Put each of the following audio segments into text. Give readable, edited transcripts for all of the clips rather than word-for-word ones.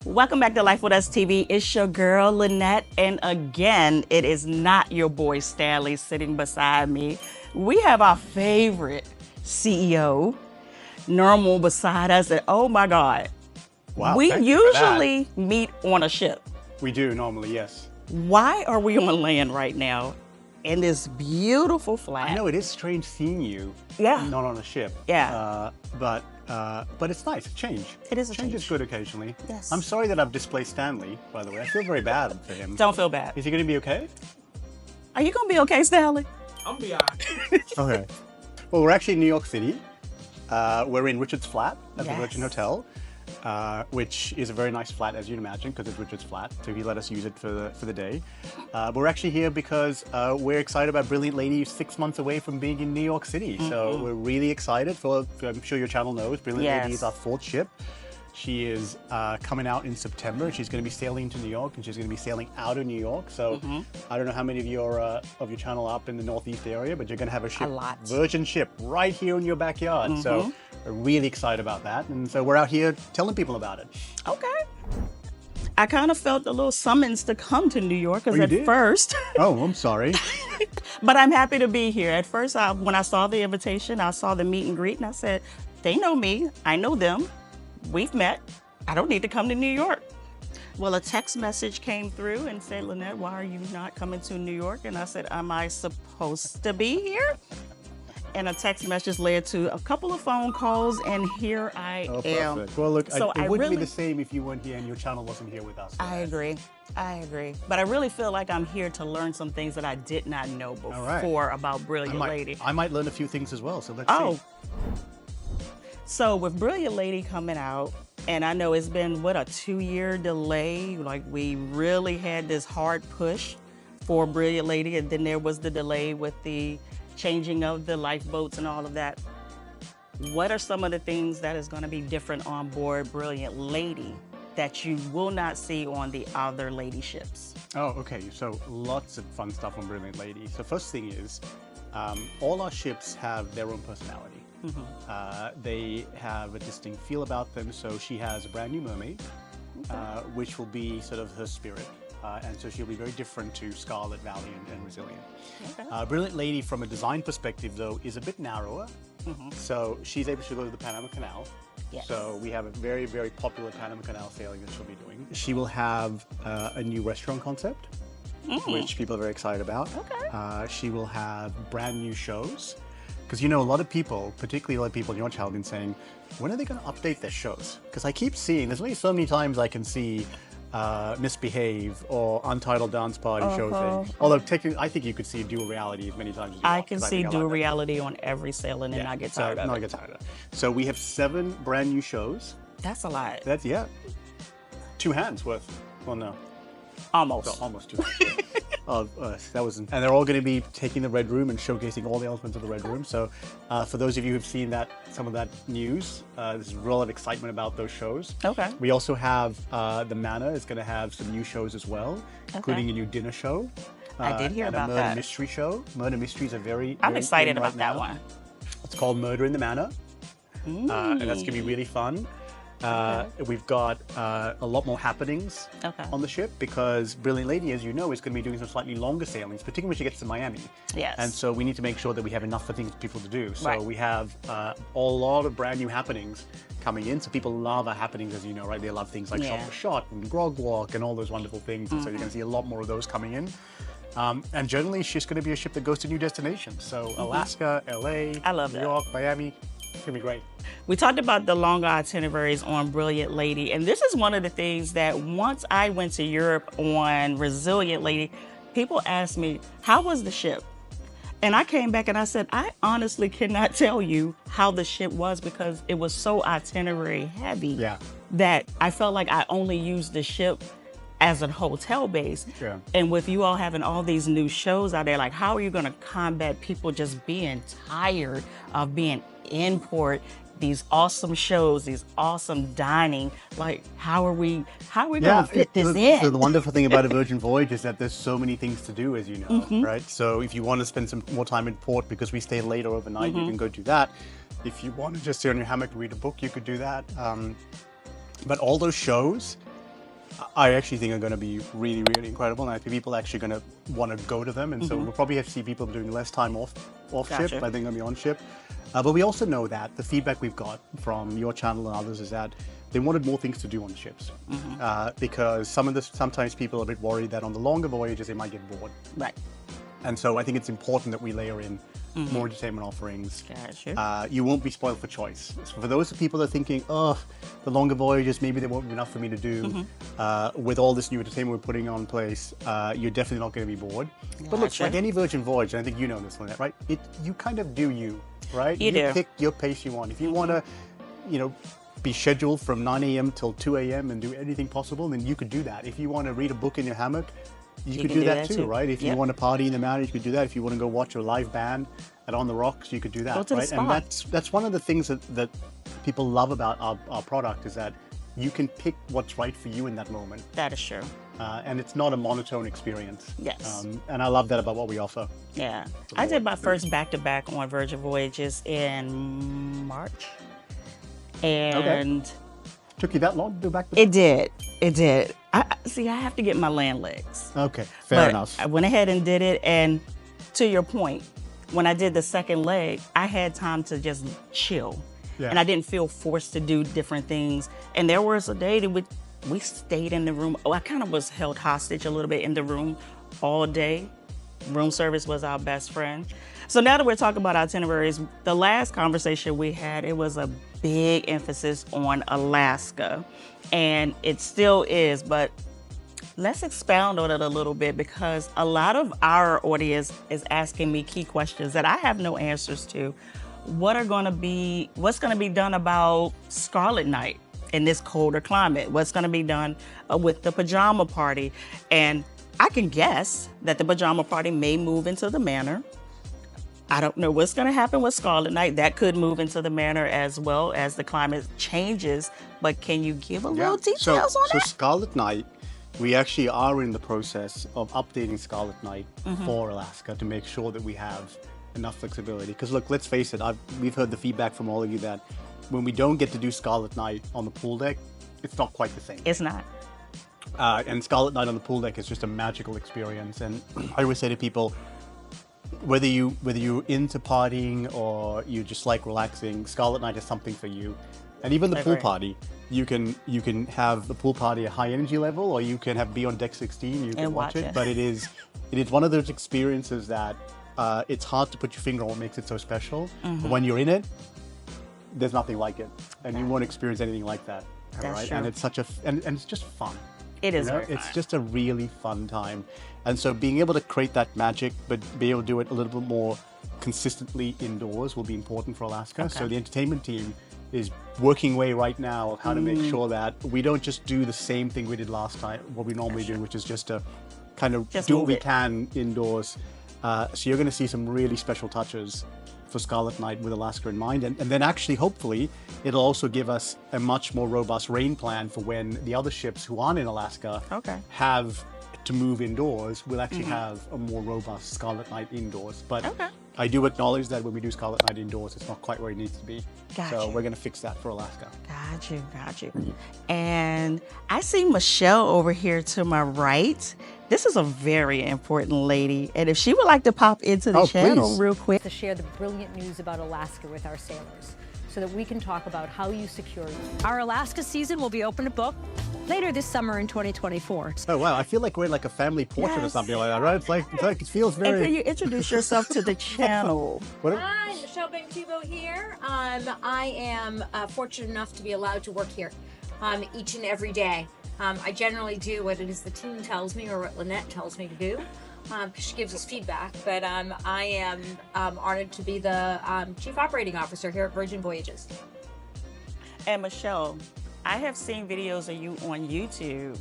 Welcome back to Life with Us TV. It's your girl, Lynette. And again, it is not your boy, Stanley, sitting beside me. We have our favorite CEO, Normal, beside us. And oh my God, wow, we usually meet on a ship. We do normally, yes. Why are we on land right now in this beautiful flat? I know it is strange seeing you not on a ship. Yeah. But it's nice. Change. It is a change. change. Is good occasionally. Yes. I'm sorry that I've displaced Stanley, by the way. I feel very bad for him. Don't feel bad. Is he going to be okay? Are you going to be okay, Stanley? I'm be all right. Okay. Well, we're actually in New York City. We're in Richard's flat at the Virgin Hotel, which is a very nice flat, as you'd imagine, because it's Richard's flat. So he let us use it for the day. But we're actually here because we're excited about Brilliant Lady 6 months away from being in New York City. So we're really excited. I'm sure your channel knows, Brilliant Lady is our 4th ship. She is coming out in September. She's going to be sailing to New York, and she's going to be sailing out of New York. So I don't know how many of your channel are up in the Northeast area, but you're going to have a ship, Virgin ship, right here in your backyard. So we're really excited about that, and so we're out here telling people about it. Okay. I kind of felt a little summons to come to New York because at first. Oh, I'm sorry. But I'm happy to be here. At first, when I saw the invitation, I saw the meet and greet, and I said, they know me, I know them. We've met. I don't need to come to New York. Well, a text message came through and said, Lynette, why are you not coming to New York? And I said, am I supposed to be here? And a text message led to a couple of phone calls, and here I am. Perfect. Well, look, so it wouldn't be the same if you weren't here and your channel wasn't here with us. I agree. But I really feel like I'm here to learn some things that I did not know before about Brilliant Lady. I might learn a few things as well, so let's see. So with Brilliant Lady coming out, and I know it's been, what, a 2-year delay? Like, we really had this hard push for Brilliant Lady, and then there was the delay with the changing of the lifeboats and all of that. What are some of the things that is going to be different on board Brilliant Lady that you will not see on the other lady ships? Oh, okay. So lots of fun stuff on Brilliant Lady. So first thing is, all our ships have their own personality. They have a distinct feel about them. So she has a brand new mermaid, which will be sort of her spirit. And so she'll be very different to Scarlet, Valiant, and Resilient. Brilliant Lady, from a design perspective, though, is a bit narrower. So she's able to go to the Panama Canal. So we have a very, very popular Panama Canal sailing that she'll be doing. She will have a new restaurant concept, which people are very excited about. She will have brand new shows. Because, you know, a lot of people, particularly a lot of people in your channel, have been saying, when are they going to update their shows? Because I keep seeing, there's only so many times I can see Misbehave or Untitled Dance Party shows. Although technically, I think you could see dual reality as many times as you want. I can see dual reality on every sailing and not get tired of it. So we have 7 brand new shows. That's a lot. That's, 2 hands worth. Well, no. Almost. So almost 2 hands. And they're all going to be taking the Red Room and showcasing all the elements of the Red Room. So for those of you who've seen some of that news, there's a lot of excitement about those shows. We also have the Manor is going to have some new shows as well, including a new dinner show. I did hear about that. And a murder mystery show. Murder mysteries are I'm excited about that one. It's called Murder in the Manor. And that's going to be really fun. We've got a lot more happenings on the ship because Brilliant Lady, as you know, is going to be doing some slightly longer sailings, particularly when she gets to Miami. And so we need to make sure that we have enough for people to do. So we have a lot of brand new happenings coming in. So people love our happenings, as you know, right? They love things like Shot for Shot and Grog Walk and all those wonderful things. And so you're going to see a lot more of those coming in. And generally, she's going to be a ship that goes to new destinations. So Alaska, LA, New York, Miami. It's going to be great. We talked about the longer itineraries on Brilliant Lady, and this is one of the things that once I went to Europe on Resilient Lady, people asked me, how was the ship? And I came back and I said, I honestly cannot tell you how the ship was because it was so itinerary heavy that I felt like I only used the ship as a hotel base. And with you all having all these new shows out there, like how are you going to combat people just being tired of being in port, these awesome shows, these awesome dining? Like, how are we going to fit this in? So the wonderful thing about a Virgin Voyage is that there's so many things to do, as you know, right? So if you want to spend some more time in port because we stay later overnight, you can go do that. If you want to just sit on your hammock and read a book, you could do that. But all those shows I actually think are going to be really, really incredible, and I think people are actually going to want to go to them, and so we'll probably have to see people doing less time off Gotcha. ship. I think going to be on ship, but we also know that the feedback we've got from your channel and others is that they wanted more things to do on the ships, because sometimes people are a bit worried that on the longer voyages they might get bored. Right. And so I think it's important that we layer in more entertainment offerings. Gotcha. You won't be spoiled for choice. So for those people that are thinking, oh, the longer voyages, maybe there won't be enough for me to do, with all this new entertainment we're putting on place, you're definitely not going to be bored. Gotcha. But look, like any Virgin Voyage, and I think you know this, Lynette, right? You kind of do you, right? You do. Pick your pace you want. If you want to, be scheduled from 9 a.m. till 2 a.m. and do anything possible, then you could do that. If you want to read a book in your hammock, you could do that too, right? If you want to party in the mountains, you could do that. If you want to go watch a live band at On the Rocks, you could do that, Go to right? the spa. And that's one of the things that people love about our product is that you can pick what's right for you in that moment. That is true. And it's not a monotone experience. Yes. And I love that about what we offer. Yeah. I did my first back-to-back on Virgin Voyages in March. And Took you that long to do back? it did. I have to get my land legs. Okay, fair enough. I went ahead and did it. And to your point, when I did the second leg, I had time to just chill. Yeah. And I didn't feel forced to do different things. And there was a day that we stayed in the room. Oh, I kind of was held hostage a little bit in the room all day. Room service was our best friend. So now that we're talking about itineraries, the last conversation we had, it was a big emphasis on Alaska. And it still is, but let's expound on it a little bit, because a lot of our audience is asking me key questions that I have no answers to. What's going to be done about Scarlet Night in this colder climate? What's going to be done with the pajama party? And I can guess that the pajama party may move into the manor. I don't know what's going to happen with Scarlet Night. That could move into the manor as well as the climate changes. But can you give a little details on that? So Scarlet Night, we actually are in the process of updating Scarlet Night for Alaska to make sure that we have enough flexibility. Because look, let's face it, we've heard the feedback from all of you that when we don't get to do Scarlet Night on the pool deck, it's not quite the same. It's not. And Scarlet Night on the pool deck is just a magical experience. And I always say to people, whether you're into partying or you just like relaxing, Scarlet Night is something for you. And even the pool party, you can have the pool party at high energy level, or you can be on deck 16. You can watch it. But it is one of those experiences that it's hard to put your finger on what makes it so special. But when you're in it, there's nothing like it, and you won't experience anything like that. That's true. And it's and it's just fun. It is very It's fun. just a really fun time. And so being able to create that magic, but be able to do it a little bit more consistently indoors will be important for Alaska. Okay. So the entertainment team is working away right now of how to make sure that we don't just do the same thing we did last time, what we normally do, which is just to kind of do what we can indoors. So you're going to see some really special touches for Scarlet Night with Alaska in mind. And then actually, hopefully, it'll also give us a much more robust rain plan for when the other ships who aren't in Alaska have to move indoors. We'll actually have a more robust Scarlet Night indoors. But I do acknowledge that when we do Scarlet Night indoors, it's not quite where it needs to be. So we're going to fix that for Alaska. Got you. And I see Michelle over here to my right. This is a very important lady. And if she would like to pop into the channel real quick. To share the brilliant news about Alaska with our sailors so that we can talk about how you secure. Our Alaska season will be open to book later this summer in 2024. Oh, wow. I feel like we're in like a family portrait or something like that, right? It's like it feels very... And can you introduce yourself to the channel? Hi, Michelle Bentivo here. I am fortunate enough to be allowed to work here each and every day. I generally do what it is the team tells me or what Lynette tells me to do. She gives us feedback, but I am honored to be the Chief Operating Officer here at Virgin Voyages. And Michelle, I have seen videos of you on YouTube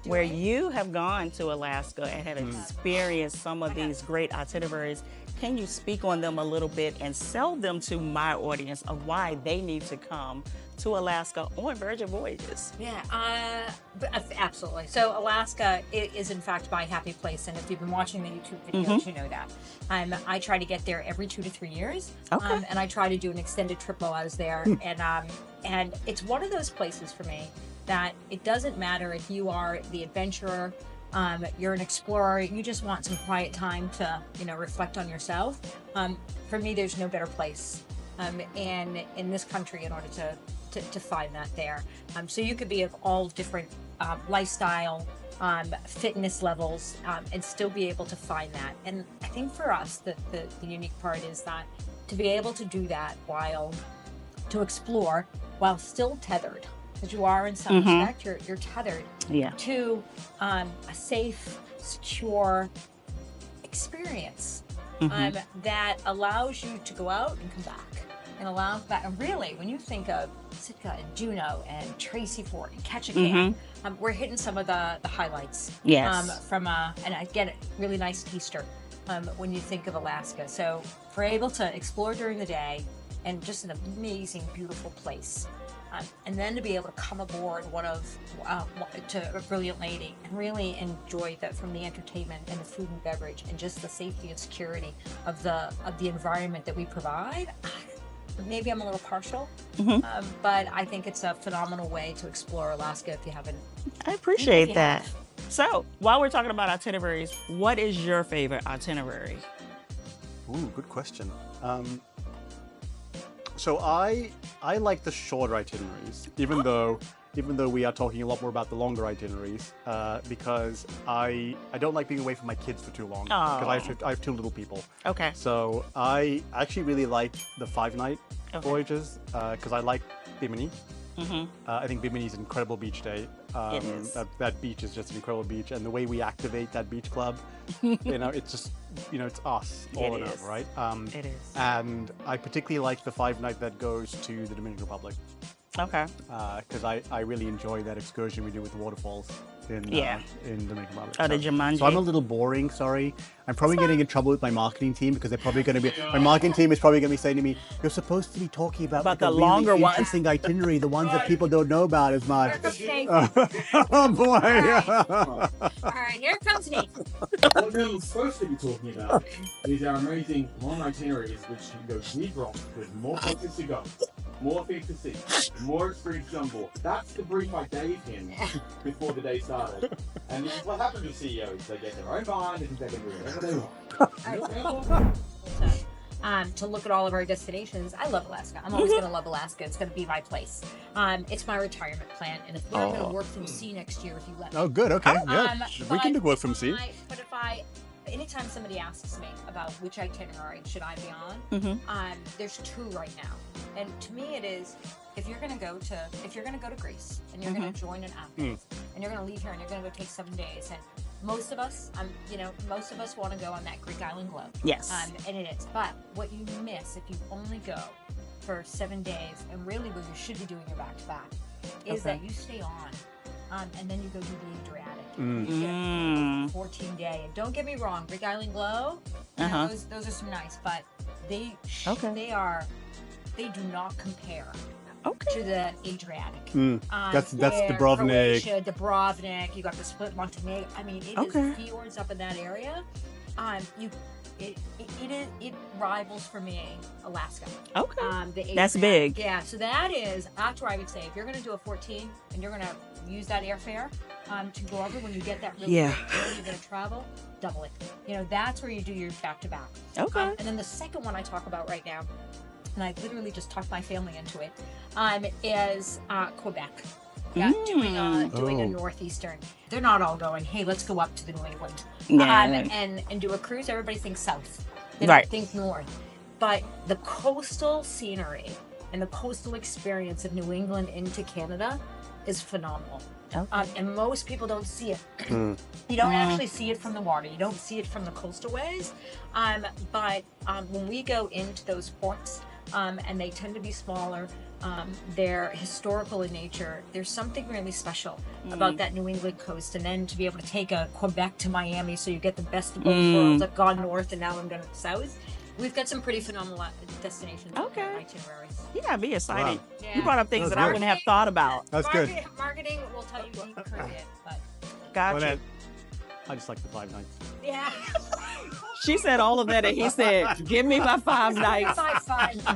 where you have gone to Alaska and have experienced some of these great itineraries. Can you speak on them a little bit and sell them to my audience of why they need to come to Alaska on Virgin Voyages? Yeah, absolutely. So Alaska is in fact my happy place, and if you've been watching the YouTube videos, you know that. I try to get there every 2 to 3 years, and I try to do an extended trip while I was there, and it's one of those places for me that it doesn't matter if you are the adventurer, you're an explorer, you just want some quiet time to, reflect on yourself. For me, there's no better place in this country in order to find that there. So you could be of all different lifestyle, fitness levels, and still be able to find that. And I think for us, the unique part is that to be able to do that to explore while still tethered, because you are in some respect, you're tethered to a safe, secure experience that allows you to go out and come back. And allows that. And really, when you think of Sitka and Juneau and Tracy Fort and Ketchikan, we're hitting some of the highlights. Yes. And I get it, really nice taster when you think of Alaska. So if we're able to explore during the day and just an amazing, beautiful place. And then to be able to come aboard to a brilliant lady and really enjoy that from the entertainment and the food and beverage and just the safety and security of the environment that we provide. Maybe I'm a little partial, but I think it's a phenomenal way to explore Alaska if you haven't. I appreciate that. So while we're talking about itineraries, what is your favorite itinerary? Ooh, good question. So I like the shorter itineraries, even though we are talking a lot more about the longer itineraries, because I don't like being away from my kids for too long, because I have two little people. Okay. So I actually really like the 5-night voyages, because I like Bimini. I think Bimini is an incredible beach day. It is. That beach is just an incredible beach, and the way we activate that beach club, it's just, it's us all in over, right? It is. And I particularly like the 5-night that goes to the Dominican Republic. Okay. Because I really enjoy that excursion we do with the waterfalls in Dominican Republic. Oh, the Jumanji. So I'm a little boring, sorry. I'm probably getting in trouble with my marketing team, because they're probably going to be, my marketing team is probably going to be saying to me, you're supposed to be talking about like the a longer really ones. interesting itinerary, the ones that people don't know about as much. Oh boy. All right, here comes Nate. What we're supposed to be talking about is our amazing long itineraries, which you can go deeper on, with more places to go, more things to see, more experiences on board. That's the brief I gave him before the day started. And this is what happens with CEOs. They get their own mind and they can do whatever they want. To look at all of our destinations. I love Alaska. I'm always going to love Alaska. It's going to be my place. It's my retirement plan. And if we're going to work from sea next year, if you let me. Oh, good. Okay. Yeah. We can do work from sea. But anytime somebody asks me about which itinerary should I be on, there's two right now. And to me, it is, if you're going to go to Greece and you're going to join an Athens and you're going to leave here and you're going to go take 7 days, and most of us, want to go on that Greek island globe. Yes. And it is. But what you miss if you only go for 7 days, and really what you should be doing your back-to-back, is that you stay on. And then you go do the Adriatic. You get a 14-day. And don't get me wrong, Greek Island Glow, those are some nice, but they do not compare to the Adriatic. That's Dubrovnik. Croatia, Dubrovnik. You got the split Montenegro. I mean, it is fjords up in that area. It rivals for me Alaska. Okay. That's big. Yeah, so that is, that's where I would say, if you're going to do a 14 and you're going to use that airfare to go over, when you get that really you're going to travel, double it. That's where you do your back-to-back. Okay. And then the second one I talk about right now, and I literally just talked my family into it, is Quebec. Yeah, doing a northeastern. They're not all going, hey, let's go up to the New England and do a cruise. Everybody thinks south. They don't think north. But the coastal scenery and the coastal experience of New England into Canada is phenomenal. And most people don't see it. You don't actually see it from the water. You don't see it from the coastal ways. But when we go into those ports, and they tend to be smaller, they're historical in nature. There's something really special about that New England coast, and then to be able to take a Quebec to Miami, so you get the best of both worlds. I've gone north and now I'm going to the south. We've got some pretty phenomenal destinations and itineraries. Yeah, be exciting. Wow. Yeah. You brought up things that I wouldn't have thought about. That's good. Marketing will tell you deep curve it, but Gotcha. I just like the 5 nights. yeah. She said all of that, and he said, give me my 5 nights.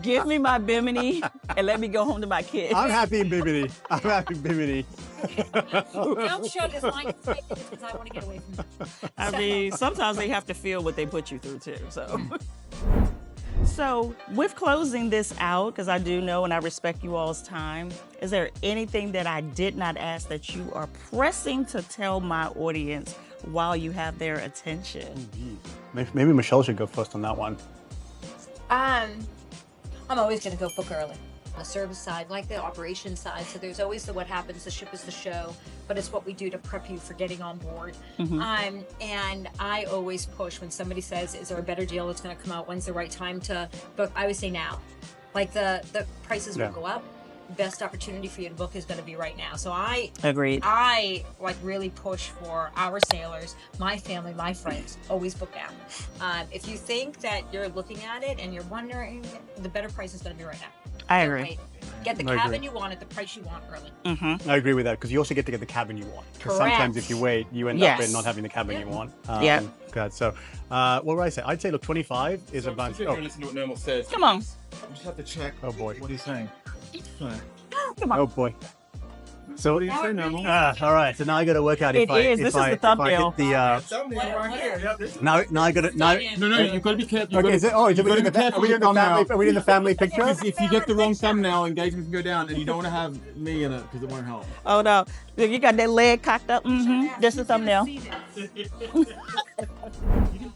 Give me my Bimini. and let me go home to my kids. I'm happy in Bimini. I'm happy in Bimini. Don't show this line because I want to get away from them. I mean, sometimes they have to feel what they put you through too. So with closing this out, because I do know and I respect you all's time, is there anything that I did not ask that you are pressing to tell my audience while you have their attention? Maybe Michelle should go first on that one. I'm always going to go book early. The service side, like the operations side. So there's always the what happens, the ship is the show, but it's what we do to prep you for getting on board. And I always push when somebody says, is there a better deal that's going to come out? When's the right time to book? I always say now. Like the prices will go up. Best opportunity for you to book is going to be right now. So Agreed. I like really push for our sailors, my family, my friends, always book now. If you think that you're looking at it and you're wondering, the better price is going to be right now. I Don't agree. wait. Get the cabin you want at the price you want early. I agree with that because you also get to get the cabin you want. Because Correct. sometimes if you wait, you end up in not having the cabin you want. Yeah. God. So, what would I say? I'd say, look, 25 is a bunch. Oh. Listen to what Normal says. Come on. I just have to check. Oh boy. What are you saying? Come on. Oh boy. So What do you say, Normal? all right. So now I got to work out It is. This is the thumbnail. Thumbnail right here. Yep. Now I got to now. No, you've got to be careful. Okay, is it? Oh, are we doing the family picture? Because if you get the wrong thumbnail, engagement can go down, and you don't want to have me in it because it won't help. Oh no. You got that leg cocked up. This is the thumbnail.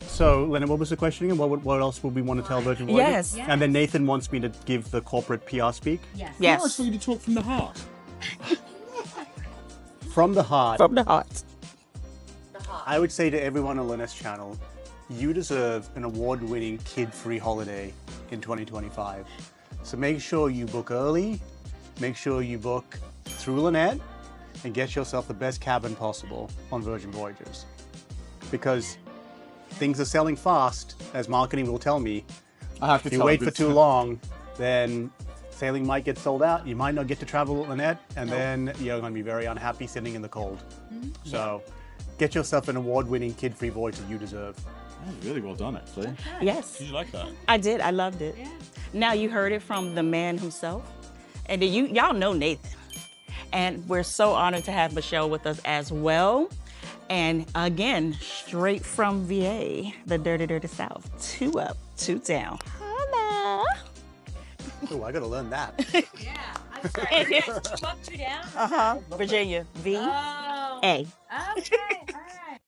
So, Lynette, what was the question again? What else would we want to tell Virgin Voyages? Yes. And then Nathan wants me to give the corporate PR speak. Yes. Yes. No, it's for you to talk from the heart. From the heart, From the heart. I would say to everyone on Lynette's channel, you deserve an award-winning kid-free holiday in 2025. So make sure you book early, make sure you book through Lynette, and get yourself the best cabin possible on Virgin Voyages. Because things are selling fast, as marketing will tell me. I have to If you wait for too long, then sailing might get sold out. You might not get to travel with Lynette, and then you're going to be very unhappy sitting in the cold. So get yourself an award-winning kid-free voyage that you deserve. Oh, really well done, actually. Yes. Did you like that? I did. I loved it. Yeah. Now you heard it from the man himself. And then y'all know Nathan. And we're so honored to have Michelle with us as well. And again, straight from VA, the dirty, dirty South. 2 up, 2 down. Holla. Oh, I got to learn that. Yeah. I'm sorry. 2 up, 2 down? Virginia. VA. Oh. Okay.